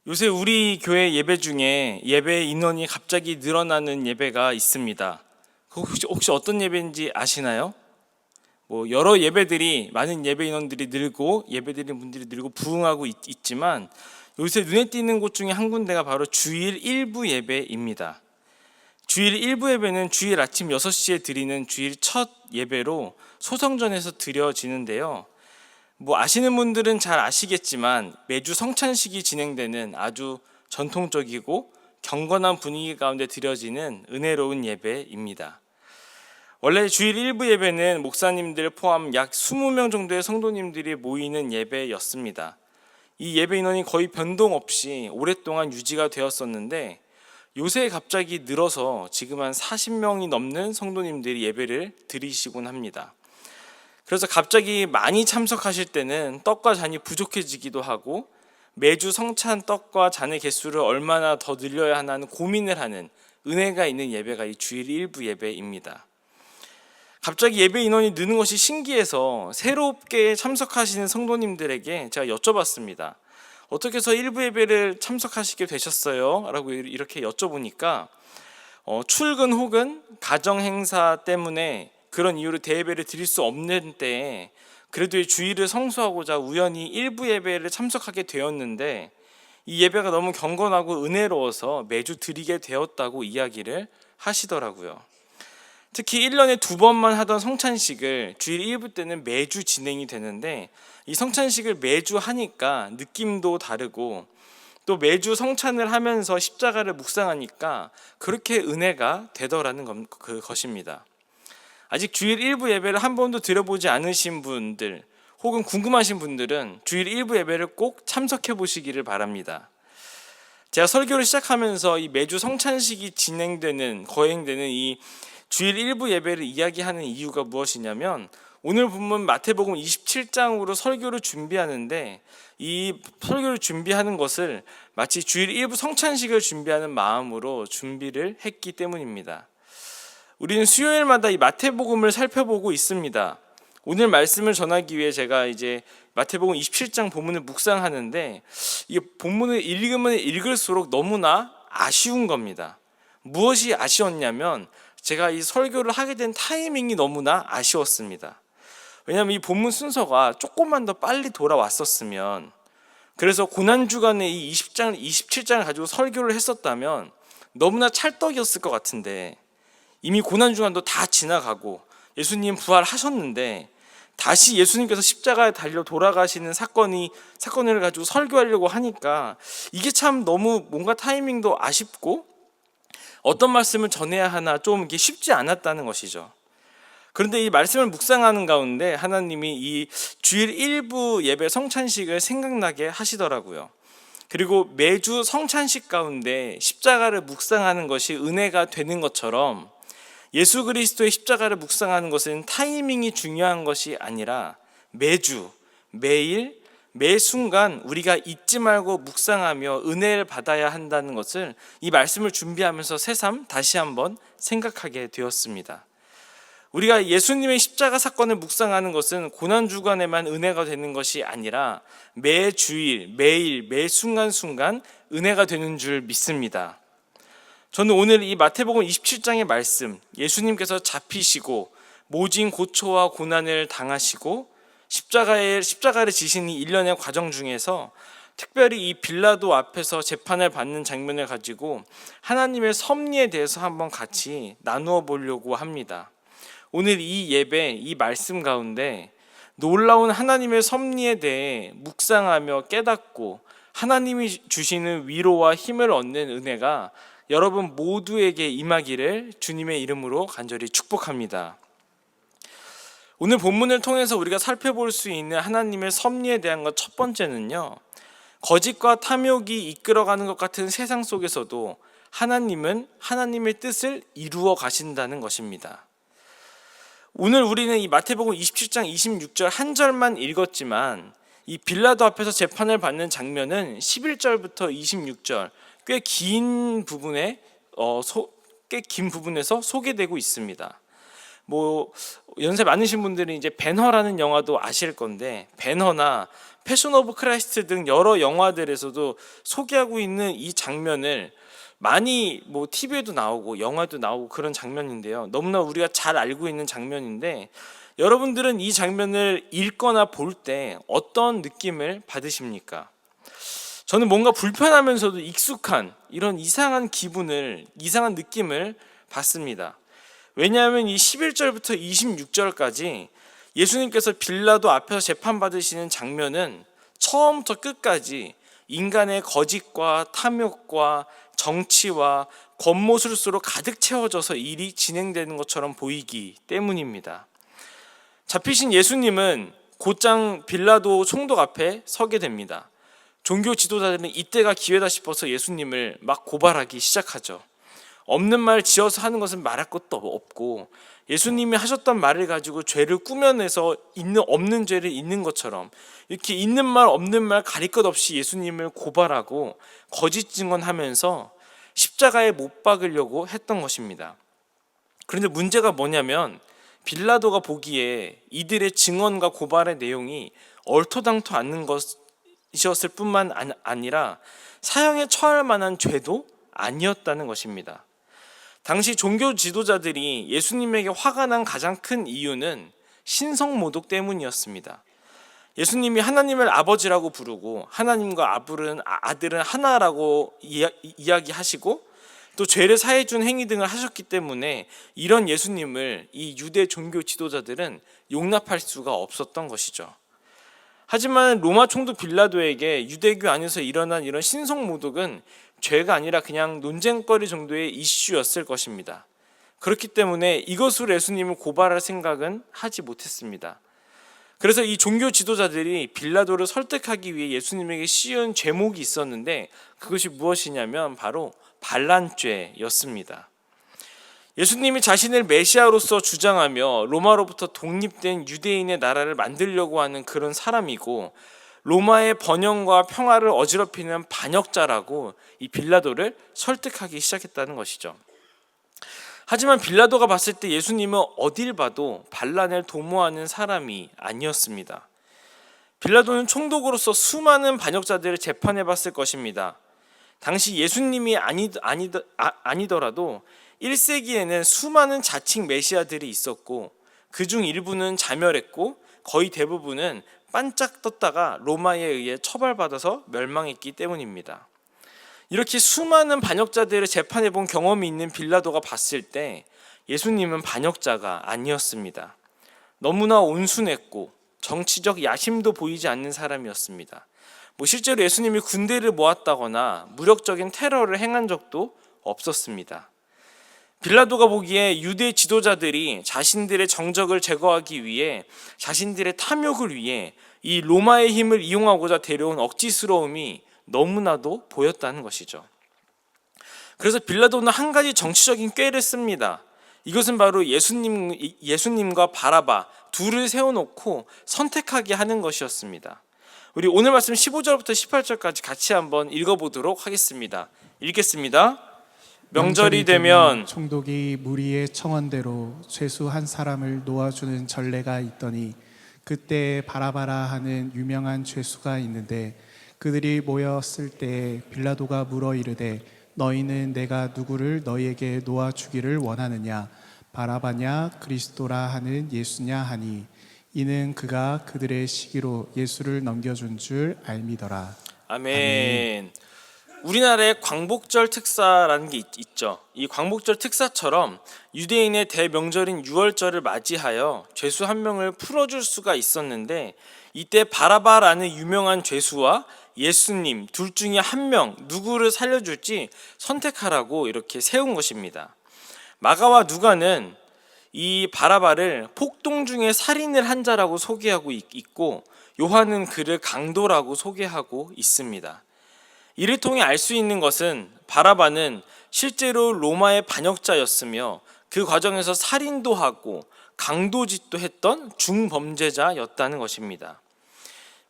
요새 우리 교회 예배 중에 예배 인원이 갑자기 늘어나는 예배가 있습니다. 혹시 어떤 예배인지 아시나요? 여러 예배들이 많은 예배 인원들이 늘고 예배드리는 분들이 늘고 부흥하고 있지만 요새 눈에 띄는 곳 중에 한 군데가 바로 주일 일부 예배입니다. 주일 일부 예배는 주일 아침 6시에 드리는 주일 첫 예배로 소성전에서 드려지는데요. 아시는 분들은 잘 아시겠지만 매주 성찬식이 진행되는 아주 전통적이고 경건한 분위기 가운데 드려지는 은혜로운 예배입니다. 원래 주일 일부 예배는 목사님들 포함 약 20명 정도의 성도님들이 모이는 예배였습니다. 이 예배 인원이 거의 변동 없이 오랫동안 유지가 되었었는데 요새 갑자기 늘어서 지금 한 40명이 넘는 성도님들이 예배를 드리시곤 합니다. 그래서 갑자기 많이 참석하실 때는 떡과 잔이 부족해지기도 하고 매주 성찬 떡과 잔의 개수를 얼마나 더 늘려야 하나는 고민을 하는 은혜가 있는 예배가 이 주일 일부 예배입니다. 갑자기 예배 인원이 느는 것이 신기해서 새롭게 참석하시는 성도님들에게 제가 여쭤봤습니다. 어떻게 해서 일부 예배를 참석하시게 되셨어요? 라고 이렇게 여쭤보니까 출근 혹은 가정 행사 때문에 그런 이유로 대예배를 드릴 수 없는 때에 그래도 주일을 성수하고자 우연히 일부 예배를 참석하게 되었는데 이 예배가 너무 경건하고 은혜로워서 매주 드리게 되었다고 이야기를 하시더라고요. 특히 1년에 2번만 하던 성찬식을 주일 일부 때는 매주 진행이 되는데 이 성찬식을 매주 하니까 느낌도 다르고 또 매주 성찬을 하면서 십자가를 묵상하니까 그렇게 은혜가 되더라는 것입니다. 아직 주일 일부 예배를 한 번도 드려보지 않으신 분들 혹은 궁금하신 분들은 주일 일부 예배를 꼭 참석해 보시기를 바랍니다. 제가 설교를 시작하면서 이 매주 성찬식이 거행되는 이 주일 일부 예배를 이야기하는 이유가 무엇이냐면 오늘 본문 마태복음 27장으로 설교를 준비하는데 이 설교를 준비하는 것을 마치 주일 일부 성찬식을 준비하는 마음으로 준비를 했기 때문입니다. 우리는 수요일마다 이 마태복음을 살펴보고 있습니다. 오늘 말씀을 전하기 위해 제가 이제 마태복음 27장 본문을 묵상하는데 이 본문을 읽으면 읽을수록 너무나 아쉬운 겁니다. 무엇이 아쉬웠냐면 제가 이 설교를 하게 된 타이밍이 너무나 아쉬웠습니다. 왜냐하면 이 본문 순서가 조금만 더 빨리 돌아왔었으면, 그래서 고난주간에 이 27장을 가지고 설교를 했었다면 너무나 찰떡이었을 것 같은데 이미 고난주간도 다 지나가고 예수님 부활하셨는데 다시 예수님께서 십자가에 달려 돌아가시는 사건을 가지고 설교하려고 하니까 이게 참 너무 뭔가 타이밍도 아쉽고 어떤 말씀을 전해야 하나 좀 이게 쉽지 않았다는 것이죠. 그런데 이 말씀을 묵상하는 가운데 하나님이 이 주일 일부 예배 성찬식을 생각나게 하시더라고요. 그리고 매주 성찬식 가운데 십자가를 묵상하는 것이 은혜가 되는 것처럼 예수 그리스도의 십자가를 묵상하는 것은 타이밍이 중요한 것이 아니라 매주, 매일, 매 순간 우리가 잊지 말고 묵상하며 은혜를 받아야 한다는 것을 이 말씀을 준비하면서 새삼 다시 한번 생각하게 되었습니다. 우리가 예수님의 십자가 사건을 묵상하는 것은 고난주간에만 은혜가 되는 것이 아니라 매 주일, 매일, 매 순간순간 은혜가 되는 줄 믿습니다. 저는 오늘 이 마태복음 27장의 말씀, 예수님께서 잡히시고 모진 고초와 고난을 당하시고 십자가를 지신 이 일련의 과정 중에서 특별히 이 빌라도 앞에서 재판을 받는 장면을 가지고 하나님의 섭리에 대해서 한번 같이 나누어 보려고 합니다. 오늘 이 예배, 이 말씀 가운데 놀라운 하나님의 섭리에 대해 묵상하며 깨닫고 하나님이 주시는 위로와 힘을 얻는 은혜가 여러분 모두에게 임하기를 주님의 이름으로 간절히 축복합니다. 오늘 본문을 통해서 우리가 살펴볼 수 있는 하나님의 섭리에 대한 것 첫 번째는요, 거짓과 탐욕이 이끌어가는 것 같은 세상 속에서도 하나님은 하나님의 뜻을 이루어 가신다는 것입니다. 오늘 우리는 이 마태복음 27장 26절 한 절만 읽었지만 이 빌라도 앞에서 재판을 받는 장면은 11절부터 26절 꽤 긴 부분에서 소개되고 있습니다. 연세 많으신 분들은 이제 배너라는 영화도 아실 건데, 배너나 패션 오브 크라이스트 등 여러 영화들에서도 소개하고 있는 이 장면을 많이 TV에도 나오고 영화도 나오고 그런 장면인데요. 너무나 우리가 잘 알고 있는 장면인데, 여러분들은 이 장면을 읽거나 볼 때 어떤 느낌을 받으십니까? 저는 뭔가 불편하면서도 익숙한 이런 이상한 느낌을 받습니다. 왜냐하면 이 11절부터 26절까지 예수님께서 빌라도 앞에서 재판받으시는 장면은 처음부터 끝까지 인간의 거짓과 탐욕과 정치와 겉모술수로 가득 채워져서 일이 진행되는 것처럼 보이기 때문입니다. 잡히신 예수님은 곧장 빌라도 총독 앞에 서게 됩니다. 종교 지도자들은 이때가 기회다 싶어서 예수님을 막 고발하기 시작하죠. 없는 말 지어서 하는 것은 말할 것도 없고, 예수님이 하셨던 말을 가지고 죄를 꾸며내서 없는 죄를 있는 것처럼 이렇게 있는 말 없는 말 가릴 것 없이 예수님을 고발하고 거짓 증언하면서 십자가에 못 박으려고 했던 것입니다. 그런데 문제가 뭐냐면, 빌라도가 보기에 이들의 증언과 고발의 내용이 얼토당토 않는 것이었을 뿐만 아니라 사형에 처할 만한 죄도 아니었다는 것입니다. 당시 종교 지도자들이 예수님에게 화가 난 가장 큰 이유는 신성모독 때문이었습니다. 예수님이 하나님을 아버지라고 부르고 하나님과 아들은 하나라고 이야기하시고 또 죄를 사해준 행위 등을 하셨기 때문에 이런 예수님을 이 유대 종교 지도자들은 용납할 수가 없었던 것이죠. 하지만 로마 총독 빌라도에게 유대교 안에서 일어난 이런 신성모독은 죄가 아니라 그냥 논쟁거리 정도의 이슈였을 것입니다. 그렇기 때문에 이것으로 예수님을 고발할 생각은 하지 못했습니다. 그래서 이 종교 지도자들이 빌라도를 설득하기 위해 예수님에게 씌운 죄목이 있었는데, 그것이 무엇이냐면 바로 반란죄였습니다. 예수님이 자신을 메시아로서 주장하며 로마로부터 독립된 유대인의 나라를 만들려고 하는 그런 사람이고, 로마의 번영과 평화를 어지럽히는 반역자라고 이 빌라도를 설득하기 시작했다는 것이죠. 하지만 빌라도가 봤을 때 예수님은 어딜 봐도 반란을 도모하는 사람이 아니었습니다. 빌라도는 총독으로서 수많은 반역자들을 재판해 봤을 것입니다. 당시 예수님이 아니더라도 1세기에는 수많은 자칭 메시아들이 있었고, 그중 일부는 자멸했고 거의 대부분은 반짝 떴다가 로마에 의해 처벌받아서 멸망했기 때문입니다. 이렇게 수많은 반역자들을 재판해 본 경험이 있는 빌라도가 봤을 때 예수님은 반역자가 아니었습니다. 너무나 온순했고 정치적 야심도 보이지 않는 사람이었습니다. 실제로 예수님이 군대를 모았다거나 무력적인 테러를 행한 적도 없었습니다. 빌라도가 보기에 유대 지도자들이 자신들의 정적을 제거하기 위해, 자신들의 탐욕을 위해 이 로마의 힘을 이용하고자 데려온 억지스러움이 너무나도 보였다는 것이죠. 그래서 빌라도는 한 가지 정치적인 꾀를 씁니다. 이것은 바로 예수님과 바라바 둘을 세워놓고 선택하게 하는 것이었습니다. 우리 오늘 말씀 15절부터 18절까지 같이 한번 읽어보도록 하겠습니다. 읽겠습니다. 명절이 되면 총독이 무리의 청원대로 죄수 한 사람을 놓아주는 전례가 있더니, 그때 바라바라 하는 유명한 죄수가 있는데, 그들이 모였을 때 빌라도가 물어 이르되, 너희는 내가 누구를 너희에게 놓아주기를 원하느냐? 바라바냐 그리스도라 하는 예수냐 하니, 이는 그가 그들의 시기로 예수를 넘겨준 줄 알미더라. 아멘. 우리나라에 광복절 특사라는 게 있죠. 이 광복절 특사처럼 유대인의 대명절인 유월절을 맞이하여 죄수 한 명을 풀어줄 수가 있었는데, 이때 바라바라는 유명한 죄수와 예수님 둘 중에 한 명 누구를 살려줄지 선택하라고 이렇게 세운 것입니다. 마가와 누가는 이 바라바를 폭동 중에 살인을 한 자라고 소개하고 있고, 요한은 그를 강도라고 소개하고 있습니다. 이를 통해 알 수 있는 것은 바라바는 실제로 로마의 반역자였으며 그 과정에서 살인도 하고 강도짓도 했던 중범죄자였다는 것입니다.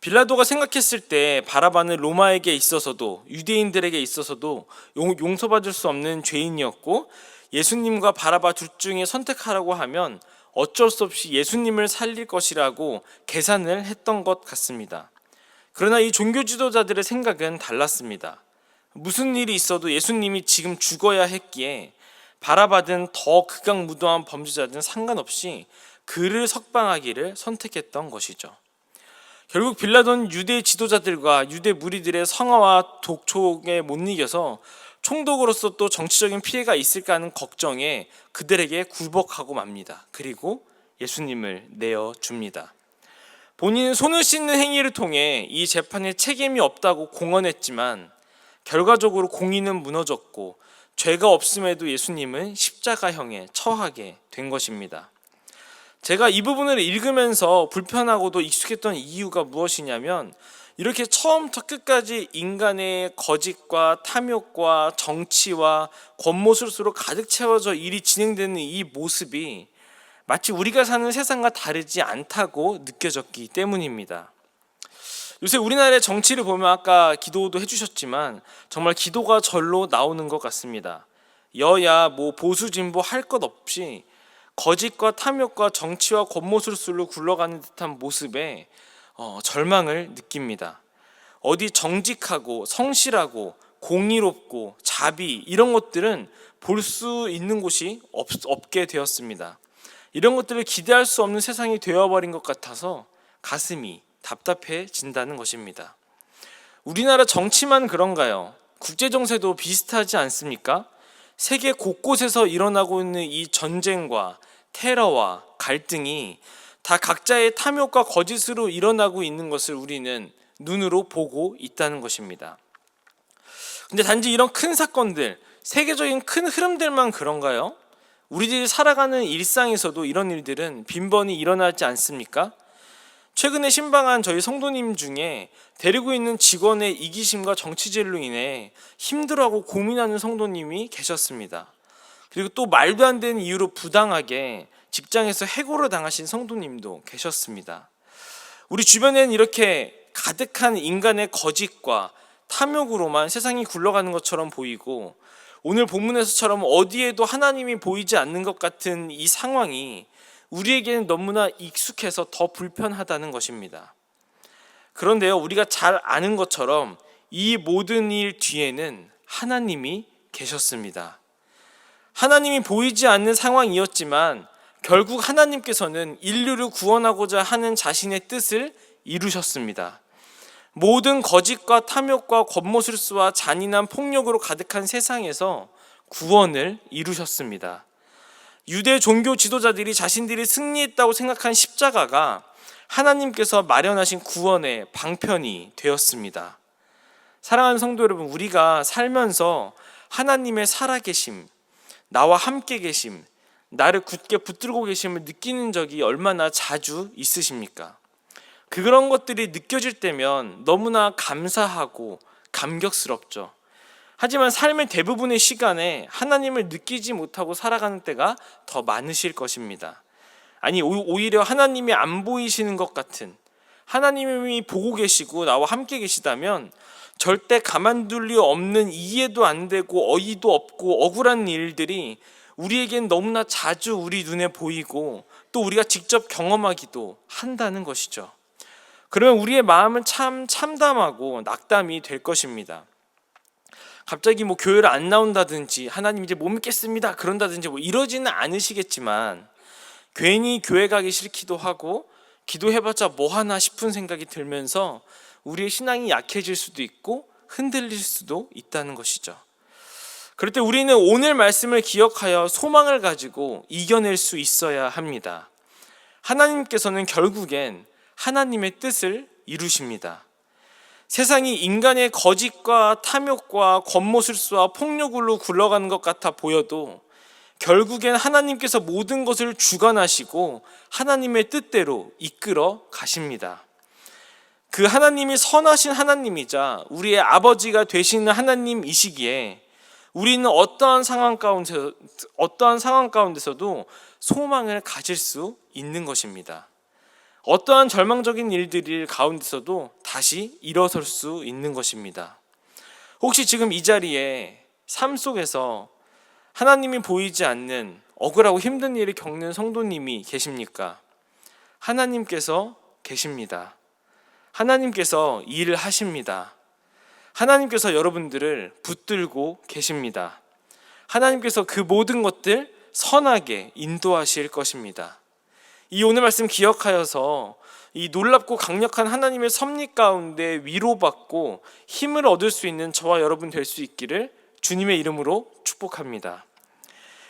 빌라도가 생각했을 때 바라바는 로마에게 있어서도 유대인들에게 있어서도 용서받을 수 없는 죄인이었고, 예수님과 바라바 둘 중에 선택하라고 하면 어쩔 수 없이 예수님을 살릴 것이라고 계산을 했던 것 같습니다. 그러나 이 종교 지도자들의 생각은 달랐습니다. 무슨 일이 있어도 예수님이 지금 죽어야 했기에 바라바든 더 극악무도한 범죄자든 상관없이 그를 석방하기를 선택했던 것이죠. 결국 빌라도는 유대 지도자들과 유대 무리들의 성화와 독촉에 못 이겨서 총독으로서 또 정치적인 피해가 있을까 하는 걱정에 그들에게 굴복하고 맙니다. 그리고 예수님을 내어줍니다. 본인은 손을 씻는 행위를 통해 이 재판에 책임이 없다고 공언했지만 결과적으로 공의는 무너졌고 죄가 없음에도 예수님은 십자가형에 처하게 된 것입니다. 제가 이 부분을 읽으면서 불편하고도 익숙했던 이유가 무엇이냐면 이렇게 처음부터 끝까지 인간의 거짓과 탐욕과 정치와 권모술수로 가득 채워져 일이 진행되는 이 모습이 마치 우리가 사는 세상과 다르지 않다고 느껴졌기 때문입니다. 요새 우리나라의 정치를 보면 아까 기도도 해주셨지만 정말 기도가 절로 나오는 것 같습니다. 여야 보수 진보 할 것 없이 거짓과 탐욕과 정치와 권모술수로 굴러가는 듯한 모습에 절망을 느낍니다. 어디 정직하고 성실하고 공의롭고 자비 이런 것들은 볼 수 있는 곳이 없게 되었습니다. 이런 것들을 기대할 수 없는 세상이 되어버린 것 같아서 가슴이 답답해진다는 것입니다. 우리나라 정치만 그런가요? 국제정세도 비슷하지 않습니까? 세계 곳곳에서 일어나고 있는 이 전쟁과 테러와 갈등이 다 각자의 탐욕과 거짓으로 일어나고 있는 것을 우리는 눈으로 보고 있다는 것입니다. 근데 단지 이런 큰 사건들, 세계적인 큰 흐름들만 그런가요? 우리들이 살아가는 일상에서도 이런 일들은 빈번히 일어나지 않습니까? 최근에 신방한 저희 성도님 중에 데리고 있는 직원의 이기심과 정치질로 인해 힘들어하고 고민하는 성도님이 계셨습니다. 그리고 또 말도 안 되는 이유로 부당하게 직장에서 해고를 당하신 성도님도 계셨습니다. 우리 주변에는 이렇게 가득한 인간의 거짓과 탐욕으로만 세상이 굴러가는 것처럼 보이고 오늘 본문에서처럼 어디에도 하나님이 보이지 않는 것 같은 이 상황이 우리에게는 너무나 익숙해서 더 불편하다는 것입니다. 그런데요, 우리가 잘 아는 것처럼 이 모든 일 뒤에는 하나님이 계셨습니다. 하나님이 보이지 않는 상황이었지만 결국 하나님께서는 인류를 구원하고자 하는 자신의 뜻을 이루셨습니다. 모든 거짓과 탐욕과 권모술수와 잔인한 폭력으로 가득한 세상에서 구원을 이루셨습니다. 유대 종교 지도자들이 자신들이 승리했다고 생각한 십자가가 하나님께서 마련하신 구원의 방편이 되었습니다. 사랑하는 성도 여러분, 우리가 살면서 하나님의 살아계심, 나와 함께 계심, 나를 굳게 붙들고 계심을 느끼는 적이 얼마나 자주 있으십니까? 그런 것들이 느껴질 때면 너무나 감사하고 감격스럽죠. 하지만 삶의 대부분의 시간에 하나님을 느끼지 못하고 살아가는 때가 더 많으실 것입니다. 아니, 오히려 하나님이 안 보이시는 것 같은, 하나님이 보고 계시고 나와 함께 계시다면 절대 가만둘 리 없는, 이해도 안 되고 어이도 없고 억울한 일들이 우리에겐 너무나 자주 우리 눈에 보이고 또 우리가 직접 경험하기도 한다는 것이죠. 그러면 우리의 마음은 참 참담하고 낙담이 될 것입니다. 갑자기 교회를 안 나온다든지 하나님 이제 못 믿겠습니다 그런다든지 이러지는 않으시겠지만 괜히 교회 가기 싫기도 하고 기도해봤자 뭐하나 싶은 생각이 들면서 우리의 신앙이 약해질 수도 있고 흔들릴 수도 있다는 것이죠. 그럴 때 우리는 오늘 말씀을 기억하여 소망을 가지고 이겨낼 수 있어야 합니다. 하나님께서는 결국엔 하나님의 뜻을 이루십니다. 세상이 인간의 거짓과 탐욕과 권모술수와 폭력으로 굴러가는 것 같아 보여도 결국엔 하나님께서 모든 것을 주관하시고 하나님의 뜻대로 이끌어 가십니다. 그 하나님이 선하신 하나님이자 우리의 아버지가 되시는 하나님이시기에 우리는 어떠한 상황 가운데서도 소망을 가질 수 있는 것입니다. 어떠한 절망적인 일들 가운데서도 다시 일어설 수 있는 것입니다. 혹시 지금 이 자리에 삶 속에서 하나님이 보이지 않는 억울하고 힘든 일을 겪는 성도님이 계십니까? 하나님께서 계십니다. 하나님께서 일을 하십니다. 하나님께서 여러분들을 붙들고 계십니다. 하나님께서 그 모든 것들 선하게 인도하실 것입니다. 이 오늘 말씀 기억하여서 이 놀랍고 강력한 하나님의 섭리 가운데 위로받고 힘을 얻을 수 있는 저와 여러분 될 수 있기를 주님의 이름으로 축복합니다.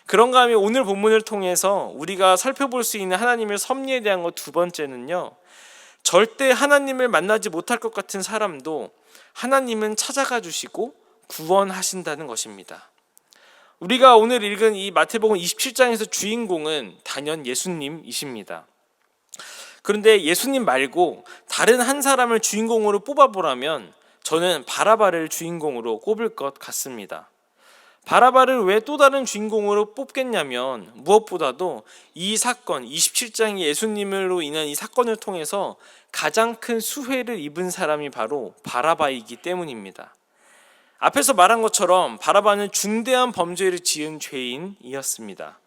그런가 하면 오늘 본문을 통해서 우리가 살펴볼 수 있는 하나님의 섭리에 대한 것 두 번째는요, 절대 하나님을 만나지 못할 것 같은 사람도 하나님은 찾아가 주시고 구원하신다는 것입니다. 우리가 오늘 읽은 이 마태복음 27장에서 주인공은 단연 예수님이십니다. 그런데 예수님 말고 다른 한 사람을 주인공으로 뽑아보라면 저는 바라바를 주인공으로 꼽을 것 같습니다. 바라바를 왜 또 다른 주인공으로 뽑겠냐면 무엇보다도 이 사건 27장의 예수님으로 인한 이 사건을 통해서 가장 큰 수혜를 입은 사람이 바로 바라바이기 때문입니다. 앞에서 말한 것처럼 바라바는 중대한 범죄를 지은 죄인이었습니다.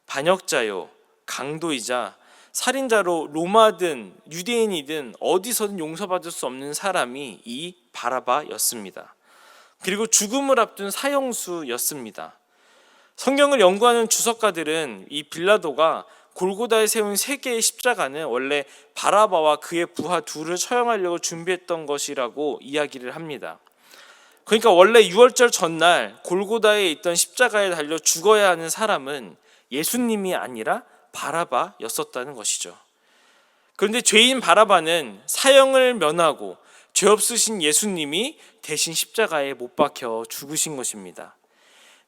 반역자요, 강도이자 살인자로 로마든 유대인이든 어디서든 용서받을 수 없는 사람이 이 바라바였습니다. 그리고 죽음을 앞둔 사형수였습니다. 성경을 연구하는 주석가들은 이 빌라도가 골고다에 세운 3개의 십자가는 원래 바라바와 그의 부하 둘을 처형하려고 준비했던 것이라고 이야기를 합니다. 그러니까 원래 유월절 전날 골고다에 있던 십자가에 달려 죽어야 하는 사람은 예수님이 아니라 바라바였었다는 것이죠. 그런데 죄인 바라바는 사형을 면하고 죄 없으신 예수님이 대신 십자가에 못 박혀 죽으신 것입니다.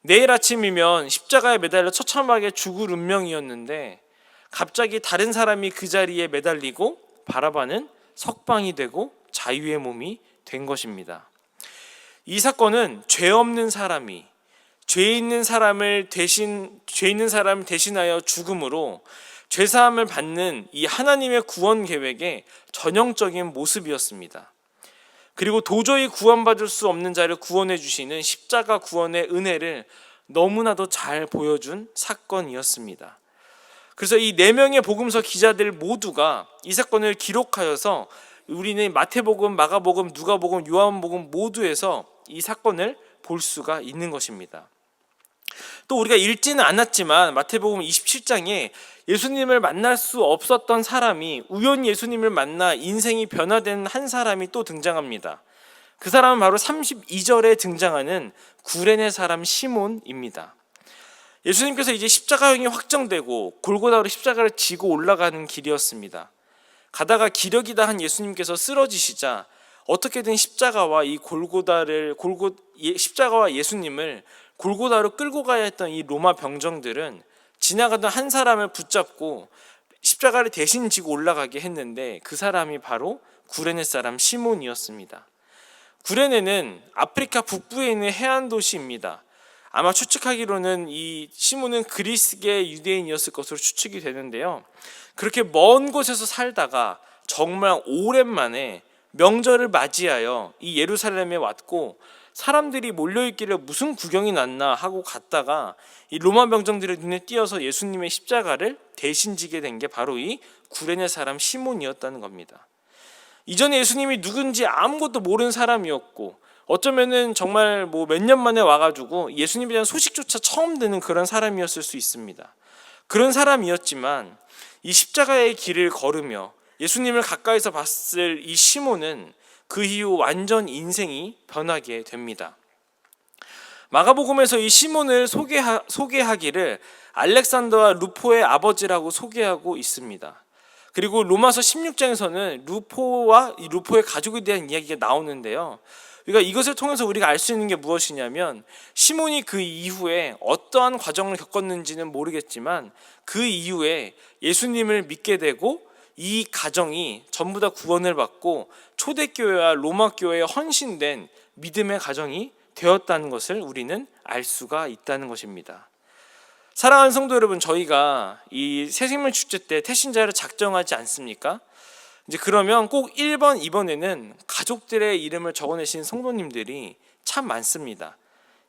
내일 아침이면 십자가에 매달려 처참하게 죽을 운명이었는데 갑자기 다른 사람이 그 자리에 매달리고 바라바는 석방이 되고 자유의 몸이 된 것입니다. 이 사건은 죄 없는 사람이 죄 있는 사람을 대신하여 죽음으로 죄사함을 받는 이 하나님의 구원 계획의 전형적인 모습이었습니다. 그리고 도저히 구원받을 수 없는 자를 구원해 주시는 십자가 구원의 은혜를 너무나도 잘 보여준 사건이었습니다. 그래서 이 4명의 복음서 기자들 모두가 이 사건을 기록하여서 우리는 마태복음, 마가복음, 누가복음, 요한복음 모두에서 이 사건을 볼 수가 있는 것입니다. 또 우리가 읽지는 않았지만 마태복음 27장에 예수님을 만날 수 없었던 사람이 우연히 예수님을 만나 인생이 변화된 한 사람이 또 등장합니다. 그 사람은 바로 32절에 등장하는 구레네 사람 시몬입니다. 예수님께서 이제 십자가형이 확정되고 골고다로 십자가를 지고 올라가는 길이었습니다. 가다가 기력이다 한 예수님께서 쓰러지시자 어떻게든 십자가와 예수님을 골고다로 끌고 가야 했던 이 로마 병정들은 지나가던 한 사람을 붙잡고 십자가를 대신 지고 올라가게 했는데 그 사람이 바로 구레네 사람 시몬이었습니다. 구레네는 아프리카 북부에 있는 해안 도시입니다. 아마 추측하기로는 이 시몬은 그리스계 유대인이었을 것으로 추측이 되는데요. 그렇게 먼 곳에서 살다가 정말 오랜만에 명절을 맞이하여 이 예루살렘에 왔고 사람들이 몰려있기를 무슨 구경이 났나 하고 갔다가 이 로마 병정들의 눈에 띄어서 예수님의 십자가를 대신 지게 된 게 바로 이 구레네 사람 시몬이었다는 겁니다. 이전에 예수님이 누군지 아무것도 모르는 사람이었고 어쩌면은 정말 몇 년 만에 와가지고 예수님에 대한 소식조차 처음 듣는 그런 사람이었을 수 있습니다. 그런 사람이었지만 이 십자가의 길을 걸으며 예수님을 가까이서 봤을 이 시몬은 그 이후 완전 인생이 변하게 됩니다. 마가복음에서 이 시몬을 소개하기를 알렉산더와 루포의 아버지라고 소개하고 있습니다. 그리고 로마서 16장에서는 루포의 가족에 대한 이야기가 나오는데요. 그러니까 이것을 통해서 우리가 알 수 있는 게 무엇이냐면 시몬이 그 이후에 어떠한 과정을 겪었는지는 모르겠지만 그 이후에 예수님을 믿게 되고 이 가정이 전부 다 구원을 받고 초대교회와 로마교회에 헌신된 믿음의 가정이 되었다는 것을 우리는 알 수가 있다는 것입니다. 사랑하는 성도 여러분, 저희가 이 새생명 축제 때 태신자를 작정하지 않습니까? 이제 그러면 꼭 1번, 2번에는 가족들의 이름을 적어내신 성도님들이 참 많습니다.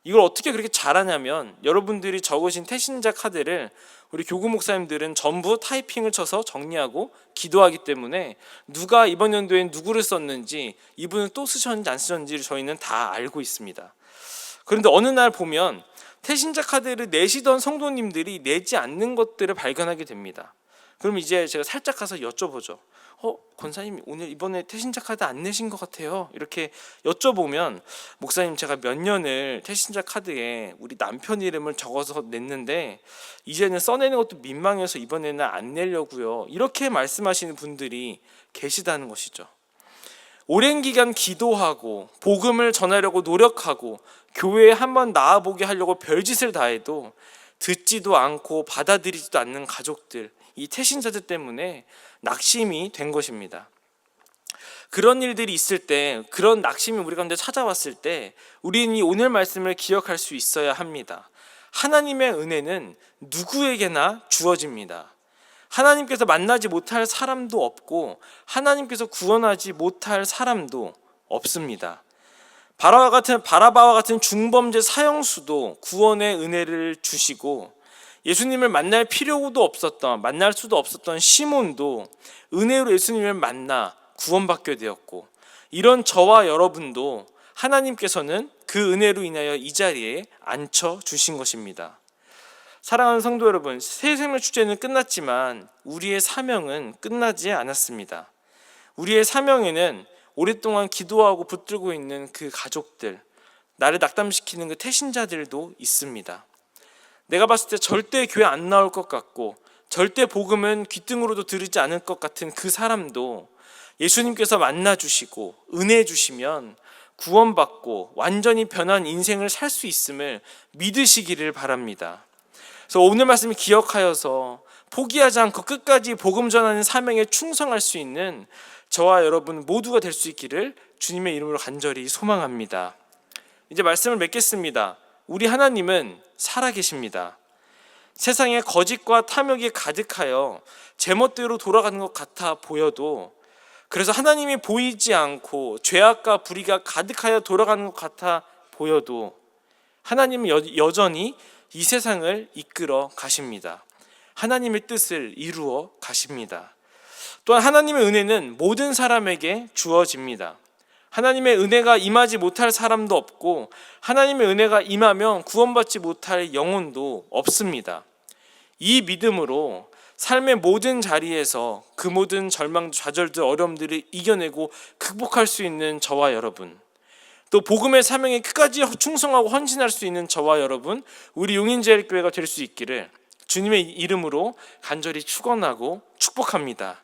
이걸 어떻게 그렇게 잘하냐면 여러분들이 적으신 태신자 카드를 우리 교구 목사님들은 전부 타이핑을 쳐서 정리하고 기도하기 때문에 누가 이번 연도엔 누구를 썼는지, 이분은 또 쓰셨는지 안 쓰셨는지를 저희는 다 알고 있습니다. 그런데 어느 날 보면 태신자 카드를 내시던 성도님들이 내지 않는 것들을 발견하게 됩니다. 그럼 이제 제가 살짝 가서 여쭤보죠. 권사님 오늘 이번에 태신자 카드 안 내신 것 같아요. 이렇게 여쭤보면, 목사님 제가 몇 년을 태신자 카드에 우리 남편 이름을 적어서 냈는데 이제는 써내는 것도 민망해서 이번에는 안 내려고요. 이렇게 말씀하시는 분들이 계시다는 것이죠. 오랜 기간 기도하고 복음을 전하려고 노력하고 교회에 한번 나와보게 하려고 별짓을 다해도 듣지도 않고 받아들이지도 않는 가족들, 이 태신자들 때문에 낙심이 된 것입니다. 그런 일들이 있을 때, 그런 낙심이 우리 가운데 찾아왔을 때 우리는 이 오늘 말씀을 기억할 수 있어야 합니다. 하나님의 은혜는 누구에게나 주어집니다. 하나님께서 만나지 못할 사람도 없고 하나님께서 구원하지 못할 사람도 없습니다. 바라바와 같은 중범죄 사형수도 구원의 은혜를 주시고, 예수님을 만날 필요도 없었던, 만날 수도 없었던 시몬도 은혜로 예수님을 만나 구원받게 되었고, 이런 저와 여러분도 하나님께서는 그 은혜로 인하여 이 자리에 앉혀 주신 것입니다. 사랑하는 성도 여러분, 새생명 축제는 끝났지만 우리의 사명은 끝나지 않았습니다. 우리의 사명에는 오랫동안 기도하고 붙들고 있는 그 가족들, 나를 낙담시키는 그 태신자들도 있습니다. 내가 봤을 때 절대 교회 안 나올 것 같고 절대 복음은 귓등으로도 들으지 않을 것 같은 그 사람도 예수님께서 만나주시고 은혜 주시면 구원받고 완전히 변한 인생을 살 수 있음을 믿으시기를 바랍니다. 그래서 오늘 말씀을 기억하여서 포기하지 않고 끝까지 복음 전하는 사명에 충성할 수 있는 저와 여러분 모두가 될 수 있기를 주님의 이름으로 간절히 소망합니다. 이제 말씀을 맺겠습니다. 우리 하나님은 살아계십니다. 세상에 거짓과 탐욕이 가득하여 제멋대로 돌아가는 것 같아 보여도, 그래서 하나님이 보이지 않고 죄악과 불의가 가득하여 돌아가는 것 같아 보여도 하나님은 여전히 이 세상을 이끌어 가십니다. 하나님의 뜻을 이루어 가십니다. 또한 하나님의 은혜는 모든 사람에게 주어집니다. 하나님의 은혜가 임하지 못할 사람도 없고 하나님의 은혜가 임하면 구원받지 못할 영혼도 없습니다. 이 믿음으로 삶의 모든 자리에서 그 모든 절망, 좌절들, 어려움들을 이겨내고 극복할 수 있는 저와 여러분, 또 복음의 사명에 끝까지 충성하고 헌신할 수 있는 저와 여러분, 우리 용인제일교회가 될 수 있기를 주님의 이름으로 간절히 축원하고 축복합니다.